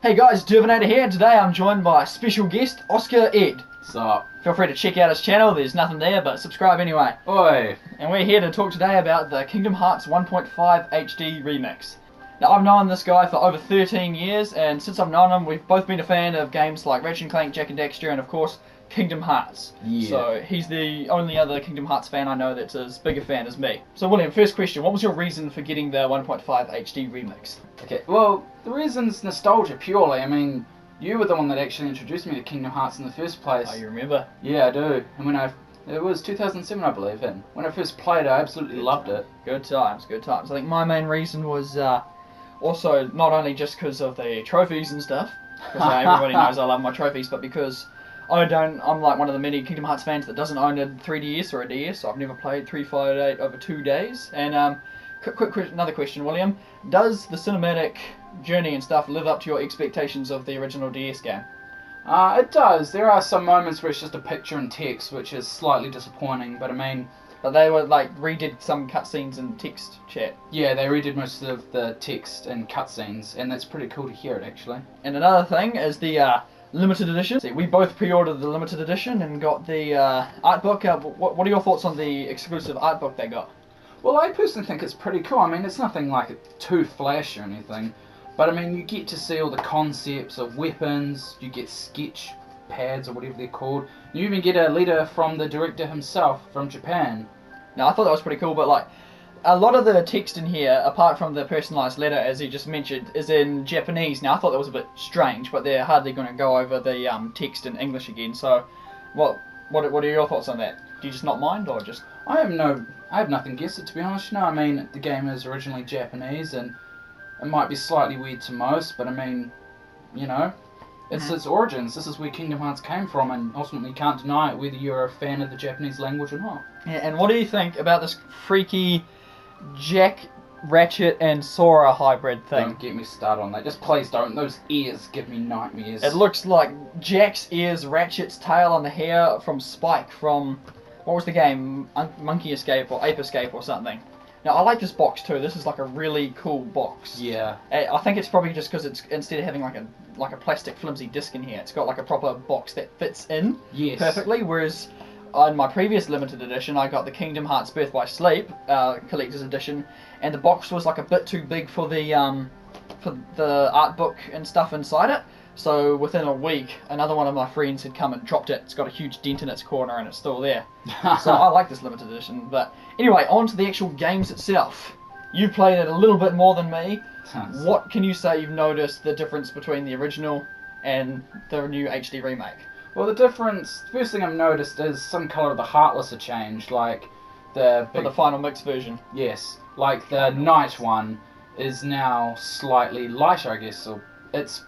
Hey guys, Dervinator here, and today I'm joined by special guest, Oscar Ed. What's up? Feel free to check out his channel, there's nothing there, but subscribe anyway. Oi! And we're here to talk today about the Kingdom Hearts 1.5 HD remix. Now, I've known this guy for over 13 years, and since I've known him, we've both been a fan of games like Ratchet & Clank, Jak and Daxter, and of course, Kingdom Hearts. Yeah. So, he's the only other Kingdom Hearts fan I know that's as big a fan as me. So, William, first question, what was your reason for getting the 1.5 HD remix? Okay, well, the reason's nostalgia purely. I mean, you were the one that actually introduced me to Kingdom Hearts in the first place. Oh, you remember? Yeah, I do. And it was 2007, I believe, and when I first played it, I absolutely loved it. Good times, good times. I think my main reason was also not only just because of the trophies and stuff, because everybody knows I love my trophies, but because I'm like one of the many Kingdom Hearts fans that doesn't own a 3DS or a DS, so I've never played 358 over 2 days. And another question, William, does the cinematic journey and stuff live up to your expectations of the original DS game? It does. There are some moments where it's just a picture and text, which is slightly disappointing, but I mean... But they were like redid some cutscenes and text chat. Yeah, they redid most of the text and cutscenes, and that's pretty cool to hear it, actually. And another thing is the limited edition. See, we both pre-ordered the limited edition and got the art book. What are your thoughts on the exclusive art book they got? Well, I personally think it's pretty cool. I mean, it's nothing like too flashy or anything, but I mean, you get to see all the concepts of weapons, you get sketch pads or whatever they're called. You even get a letter from the director himself from Japan. Now, I thought that was pretty cool, but like, a lot of the text in here, apart from the personalised letter, as he just mentioned, is in Japanese. Now, I thought that was a bit strange, but they're hardly going to go over the text in English again. So, what are your thoughts on that? Do you just not mind, or just... I have nothing against it, to be honest. No, I mean, the game is originally Japanese, and it might be slightly weird to most, but I mean, you know, it's its origins. This is where Kingdom Hearts came from, and ultimately you can't deny it, whether you're a fan of the Japanese language or not. Yeah, and what do you think about this freaky Jak, Ratchet, and Sora hybrid thing? Don't get me started on that. Just please don't. Those ears give me nightmares. It looks like Jak's ears, Ratchet's tail, and the hair from Spike from... What was the game? Monkey Escape or Ape Escape or something. Now, I like this box too. This is like a really cool box. Yeah. I think it's probably just because it's, instead of having like a plastic flimsy disc in here, it's got like a proper box that fits in perfectly. Whereas in my previous limited edition, I got the Kingdom Hearts Birth by Sleep collector's edition, and the box was like a bit too big for the art book and stuff inside it. So within a week, another one of my friends had come and dropped it. It's got a huge dent in its corner and it's still there. So I like this limited edition. But anyway, on to the actual games itself. You played it a little bit more than me. What can you say you've noticed the difference between the original and the new HD remake? Well, the first thing I've noticed is some colour of the Heartless have changed, like For the final mix version. Yes, like the night one is now slightly lighter, I guess, so it's...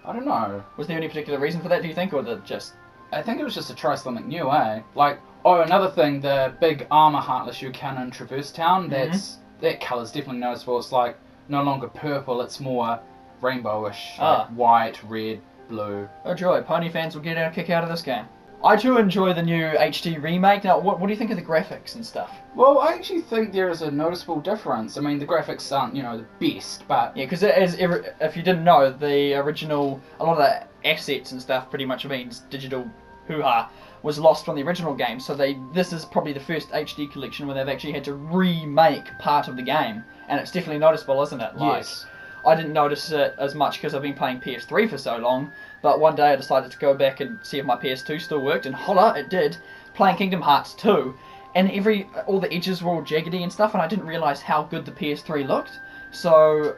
I don't know. Was there any particular reason for that, do you think, or just... I think it was just to try something new, eh? Like, another thing, the big armor Heartless you encounter in Traverse Town, that colour's definitely noticeable. It's like, no longer purple, it's more rainbowish, like white, red, blue. Oh joy, Pony fans will get a kick out of this game. I too enjoy the new HD remake. Now, what do you think of the graphics and stuff? Well, I actually think there is a noticeable difference. I mean, the graphics aren't, the best, but... Yeah, because if you didn't know, the original, a lot of the assets and stuff pretty much means digital hoo-ha was lost from the original game. So this is probably the first HD collection where they've actually had to remake part of the game. And it's definitely noticeable, isn't it? Yes. I didn't notice it as much because I've been playing PS3 for so long, but one day I decided to go back and see if my PS2 still worked, and holla, it did, playing Kingdom Hearts 2, and all the edges were all jaggedy and stuff, and I didn't realise how good the PS3 looked. So,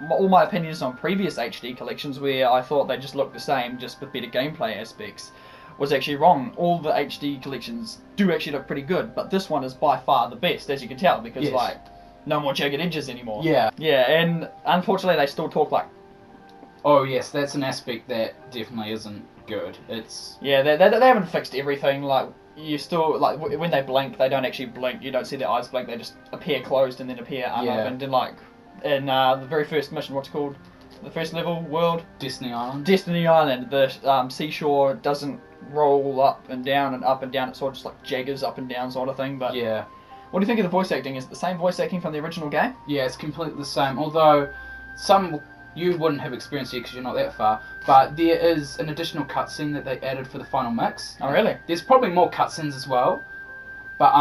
all my opinions on previous HD collections, where I thought they just looked the same, just with better gameplay aspects, was actually wrong. All the HD collections do actually look pretty good, but this one is by far the best, as you can tell, because no more jagged edges anymore. Yeah. Yeah, and unfortunately they still talk like... Oh yes, that's an aspect that definitely isn't good. It's... Yeah, they haven't fixed everything. Like, you still... Like, when they blink, they don't actually blink. You don't see their eyes blink. They just appear closed and then appear unopened. And like, in the very first mission, what's it called? The first level, world? Destiny Island. Destiny Island. The seashore doesn't roll up and down and up and down. It sort of just like jaggers up and down sort of thing. But yeah. What do you think of the voice acting? Is it the same voice acting from the original game? Yeah, it's completely the same. Although some you wouldn't have experienced it because you're not that far, but there is an additional cutscene that they added for the final mix. Oh, really? There's probably more cutscenes as well, but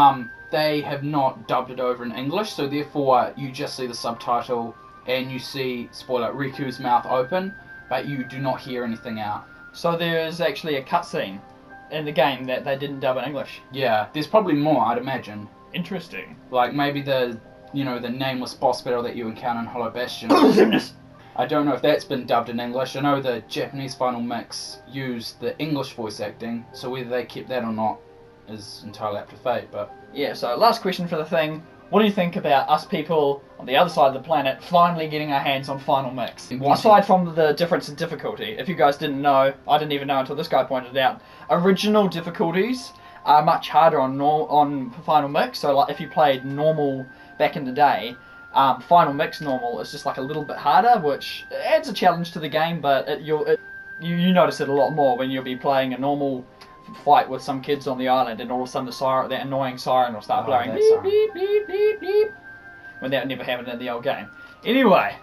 they have not dubbed it over in English, so therefore you just see the subtitle and you see, spoiler, Riku's mouth open, but you do not hear anything out. So there is actually a cutscene in the game that they didn't dub in English? Yeah, there's probably more, I'd imagine. Interesting. Like maybe the nameless boss battle that you encounter in Hollow Bastion. I don't know if that's been dubbed in English. I know the Japanese final mix used the English voice acting, so whether they kept that or not is entirely up to fate, but... Yeah, so last question for the thing. What do you think about us people on the other side of the planet finally getting our hands on Final Mix? Aside from the difference in difficulty, if you guys didn't know, I didn't even know until this guy pointed it out, original difficulties are much harder on Final Mix, so like if you played normal back in the day, Final Mix normal is just like a little bit harder, which adds a challenge to the game, but you notice it a lot more when you'll be playing a normal fight with some kids on the island and all of a sudden that annoying siren will start blowing beep, beep, beep, beep, beep, when that never happened in the old game. Anyway,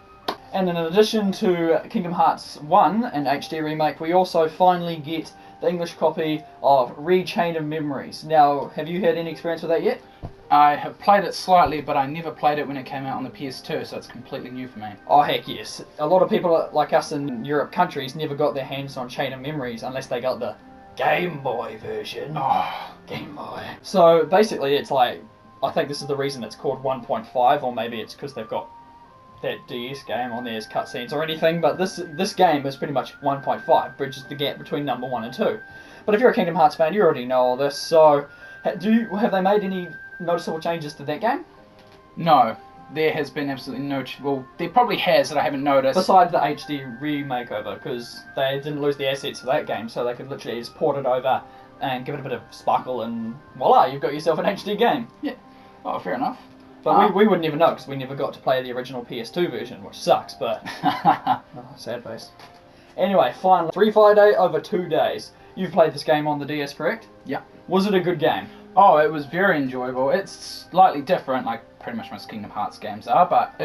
and in addition to Kingdom Hearts 1 and HD Remake, we also finally get the English copy of Chain of Memories. Now, have you had any experience with that yet? I have played it slightly, but I never played it when it came out on the PS2, so it's completely new for me. Oh, heck yes. A lot of people like us in Europe countries never got their hands on Chain of Memories unless they got the Game Boy version. Oh, Game Boy. So basically it's like, I think this is the reason it's called 1.5, or maybe it's because they've got that DS game on there as cutscenes or anything, but this game is pretty much 1.5, bridges the gap between number 1 and 2. But if you're a Kingdom Hearts fan, you already know all this, so have they made any noticeable changes to that game? No. There has been absolutely no... Well, there probably has that I haven't noticed. Besides the HD remake over, because they didn't lose the assets for that game, so they could literally just port it over and give it a bit of sparkle, and voila, you've got yourself an HD game. Yeah. Oh, fair enough. But we would never know, because we never got to play the original PS2 version, which sucks, but... oh, sad face. Anyway, finally, 3 Friday over 2 days. You've played this game on the DS, correct? Yeah. Was it a good game? Oh, it was very enjoyable. It's slightly different, like pretty much most Kingdom Hearts games are, but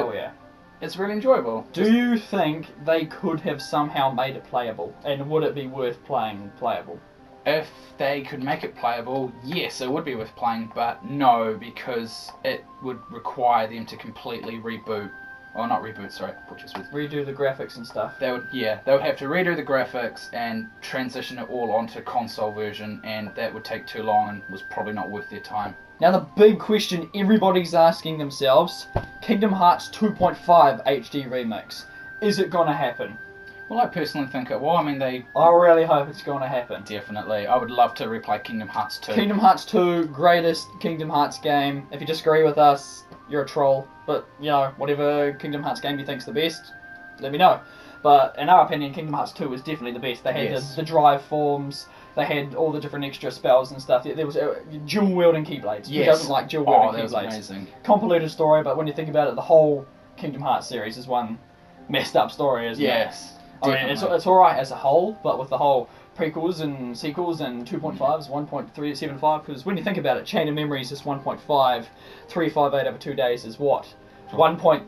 it's really enjoyable. Do you think they could have somehow made it playable, and would it be worth playing playable? If they could make it playable, yes, it would be worth playing, but no, because it would require them to completely reboot. Or not reboot, sorry, redo the graphics and stuff. They would have to redo the graphics and transition it all onto console version, and that would take too long and was probably not worth their time. Now the big question everybody's asking themselves, Kingdom Hearts 2.5 HD Remix. Is it gonna happen? Well, I personally think it will. I mean, I really hope it's gonna happen. Definitely. I would love to replay Kingdom Hearts 2. Kingdom Hearts 2, greatest Kingdom Hearts game. If you disagree with us, you're a troll. But, you know, whatever Kingdom Hearts game you think's the best, let me know. But in our opinion, Kingdom Hearts 2 was definitely the best. They had the drive forms, they had all the different extra spells and stuff. There was dual wielding keyblades. Yes. Who doesn't like dual wielding keyblades? That was amazing. Convoluted story, but when you think about it, the whole Kingdom Hearts series is one messed up story, isn't it? Yes. I mean, it's alright as a whole, but with the whole prequels and sequels and 2.5s, 1.375, because when you think about it, Chain of Memories is 1.5, 358 over 2 days is what? 1.358?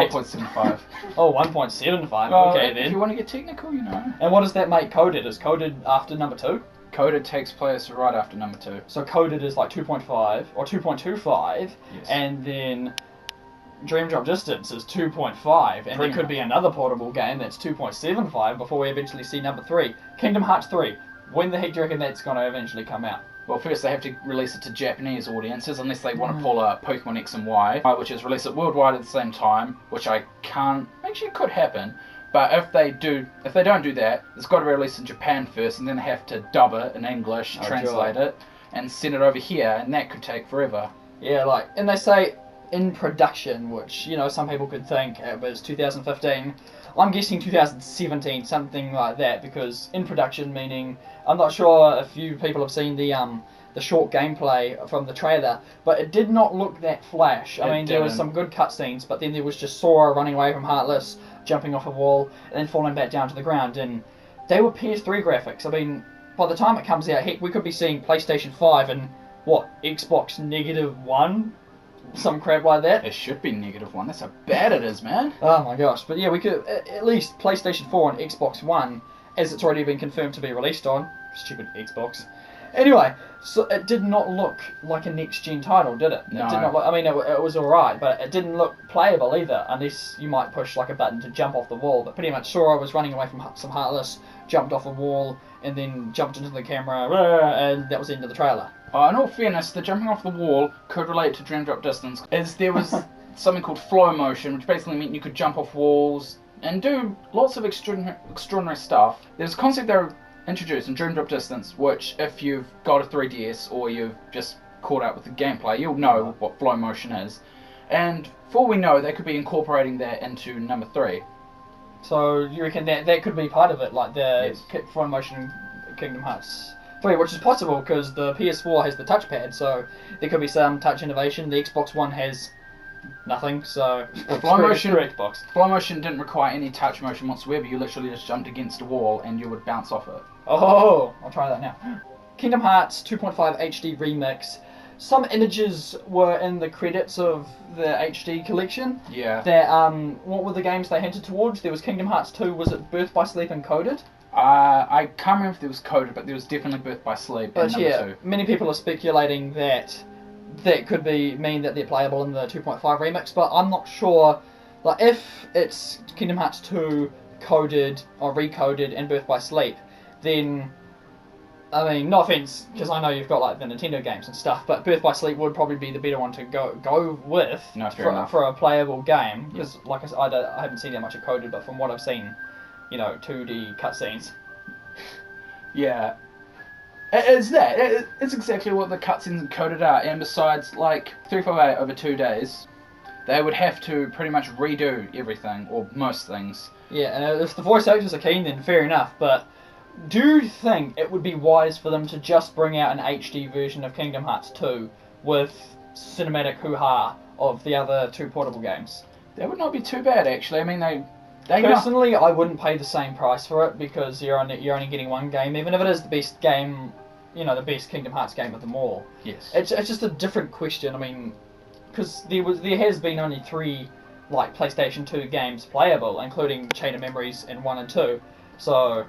1.75. Oh, 1.75, okay then. If you want to get technical, you know. And what does that make Coded? Is Coded after number 2? Coded takes place right after number 2. So Coded is like 2.5, or 2.25, yes. And then Dream Drop Distance is 2.5, and there could be another portable game that's 2.75 before we eventually see number 3. Kingdom Hearts 3. When the heck do you reckon that's going to eventually come out? Well, first they have to release it to Japanese audiences, unless they want to pull a Pokemon X and Y, which is release it worldwide at the same time, which I can't... Actually, it could happen. But if they don't do that, it's got to be released in Japan first, and then they have to dub it in English, translate it, and send it over here, and that could take forever. Yeah, and they say in production, which, you know, some people could think it was 2015. I'm guessing 2017, something like that, because in production meaning, I'm not sure if you people have seen the short gameplay from the trailer, but it did not look that flash. I mean, there was some good cutscenes, but then there was just Sora running away from Heartless, jumping off a wall, and then falling back down to the ground, and they were PS3 graphics. I mean, by the time it comes out, heck, we could be seeing PlayStation 5 and, what, Xbox -1 some crap like that. It should be -1. That's how bad it is, man. Oh my gosh. But yeah, we could at least PlayStation 4 and Xbox One, as it's already been confirmed to be released on. Stupid Xbox. Anyway, so it did not look like a next-gen title, did it? No. It did not look, I mean, it was alright, but it didn't look playable either, unless you might push like a button to jump off the wall. But pretty much Sora was running away from some Heartless, jumped off a wall, and then jumped into the camera, and that was the end of the trailer. In all fairness, the jumping off the wall could relate to Dream Drop Distance, as there was something called flow motion, which basically meant you could jump off walls and do lots of extraordinary stuff. There's a concept they were introduced in Dream Drop Distance, which if you've got a 3DS or you've just caught up with the gameplay, you'll know what flow motion is. And for all we know, they could be incorporating that into number 3. So you reckon that could be part of it, like the Yes. flow motion Kingdom Hearts 3, which is possible because the PS4 has the touchpad, so there could be some touch innovation. The Xbox One has nothing, so Flow motion, Xbox. Flow motion didn't require any touch motion whatsoever. You literally just jumped against a wall and you would bounce off it. Oh, I'll try that now. Kingdom Hearts 2.5 HD Remix. Some images were in the credits of the HD collection. Yeah. That what were the games they hinted towards? There was Kingdom Hearts 2. Was it Birth by Sleep encoded? I can't remember if there was coded, but there was definitely Birth by Sleep. But number yeah, 2. many people are speculating that could mean that they're playable in the 2.5 remix, but I'm not sure. Like, if it's Kingdom Hearts 2 coded or recoded and Birth by Sleep, then, I mean, no offense, because I know you've got like the Nintendo games and stuff, but Birth by Sleep would probably be the better one to go with for a playable game. Because, like I said, I haven't seen that much of coded, but from what I've seen, you know, 2D cutscenes. Yeah. It's that. It's exactly what the cutscenes encoded are, and besides, like, 358 over 2 days, they would have to pretty much redo everything, or most things. Yeah, and if the voice actors are keen, then fair enough, but do you think it would be wise for them to just bring out an HD version of Kingdom Hearts 2 with cinematic hoo-ha of the other 2 portable games? That would not be too bad, actually. I mean, they Personally, I wouldn't pay the same price for it because you're only getting one game, even if it is the best game, you know, the best Kingdom Hearts game of them all. Yes. It's just a different question. I mean, because there has been only 3 like PlayStation 2 games playable, including Chain of Memories in 1 and 2. So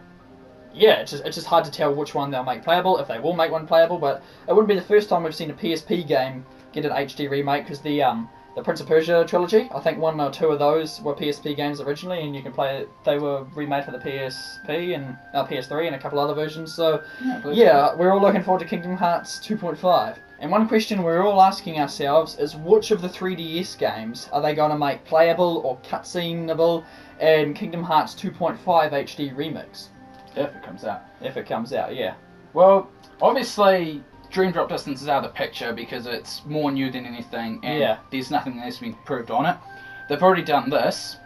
yeah, it's just hard to tell which one they'll make playable, if they will make one playable. But it wouldn't be the first time we've seen a PSP game get an HD remake, because the Prince of Persia trilogy, I think 1 or 2 of those were PSP games originally, and you can play it. They were remade for the PSP and PS3 and a couple other versions. So yeah, we're all looking forward to Kingdom Hearts 2.5. And one question we're all asking ourselves is, which of the 3DS games are they going to make playable or cutsceneable in Kingdom Hearts 2.5 HD Remix? If it comes out. If it comes out, yeah. Well, obviously, Dream Drop Distance is out of the picture because it's more new than anything, and there's nothing that has been proved on it. They've already done this,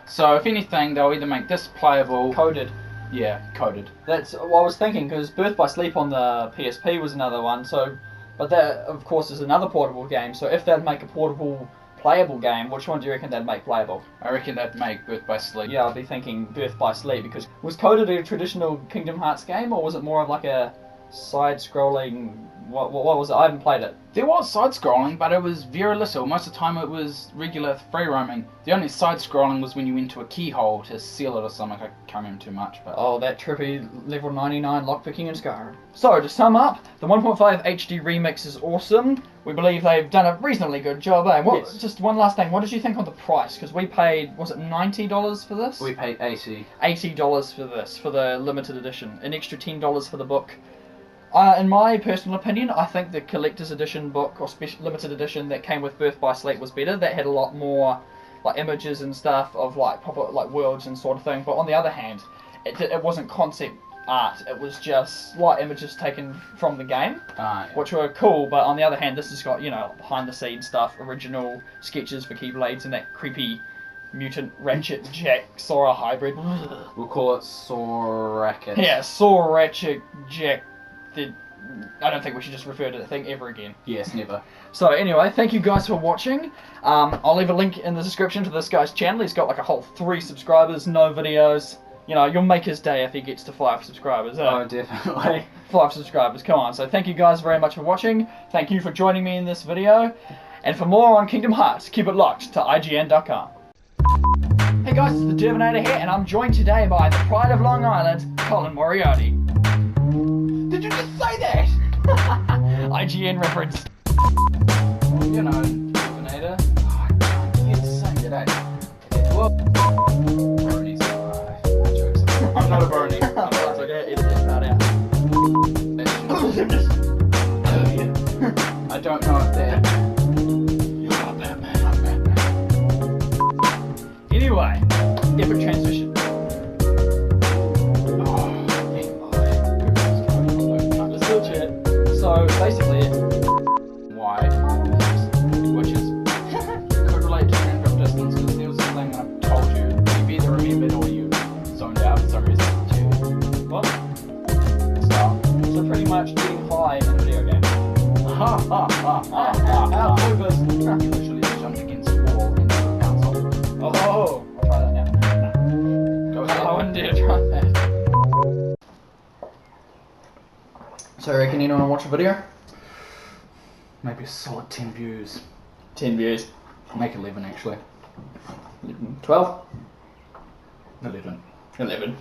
so if anything, they'll either make this playable... Coded. Yeah, coded. That's what I was thinking, because Birth by Sleep on the PSP was another one, so... But that, of course, is another portable game, so if they'd make a portable playable game, which one do you reckon they'd make playable? I reckon they'd make Birth by Sleep. Yeah, I'd be thinking Birth by Sleep, because was Coded a traditional Kingdom Hearts game, or was it more of like a side-scrolling... What was it? I haven't played it. There was side-scrolling, but it was very little. Most of the time it was regular free roaming. The only side-scrolling was when you went to a keyhole to seal it or something. I can't remember too much, but... Oh, that trippy level 99 lockpicking in Skyrim. So, to sum up, the 1.5 HD remix is awesome. We believe they've done a reasonably good job, eh? Yes. Just one last thing, what did you think on the price? Because we paid, was it $90 for this? We paid $80. $80 for this, for the limited edition. An extra $10 for the book. In my personal opinion, I think the collector's edition book or special limited edition that came with Birth by Sleep was better. That had a lot more like images and stuff of like proper like worlds and sort of thing. But on the other hand, it wasn't concept art. It was just like images taken from the game, which were cool. But on the other hand, this has got, you know, behind the scenes stuff, original sketches for Keyblades, and that creepy mutant Ratchet Jack Sora hybrid. We'll call it Soracket. Yeah, Sora Ratchet Jack. I don't think we should just refer to the thing ever again. Yes, never. So anyway, thank you guys for watching. I'll leave a link in the description to this guy's channel. He's got like a whole 3 subscribers, no videos. You know, you'll make his day if he gets to 5 subscribers. Oh, definitely. 5 subscribers, come on. So thank you guys very much for watching. Thank you for joining me in this video. And for more on Kingdom Hearts, keep it locked to IGN.com. Hey guys, it's the Derminator here, and I'm joined today by the Pride of Long Island, Colin Moriarty. Did you just say that? IGN reference. You know, Derminator. Oh, I can't get to say that, well, Bronies. I'm not a Brony. It's okay, it's not out. I don't know if they're... You're Batman. I'm Batman. Anyway, epic transition. Let's switch it. So basically, Why? Which is could relate to random distance because there was something I told you. You've either remembered or you zoned out for some reason. what? So Pretty much getting high in a video game. Our movers literally jumped against the wall into the console. Oh, I'll try that now. Go I ahead. wouldn't dare try that. So, reckon anyone watch a video? Maybe a solid 10 views. 10 views. Make 11 actually. 12? 11. 11.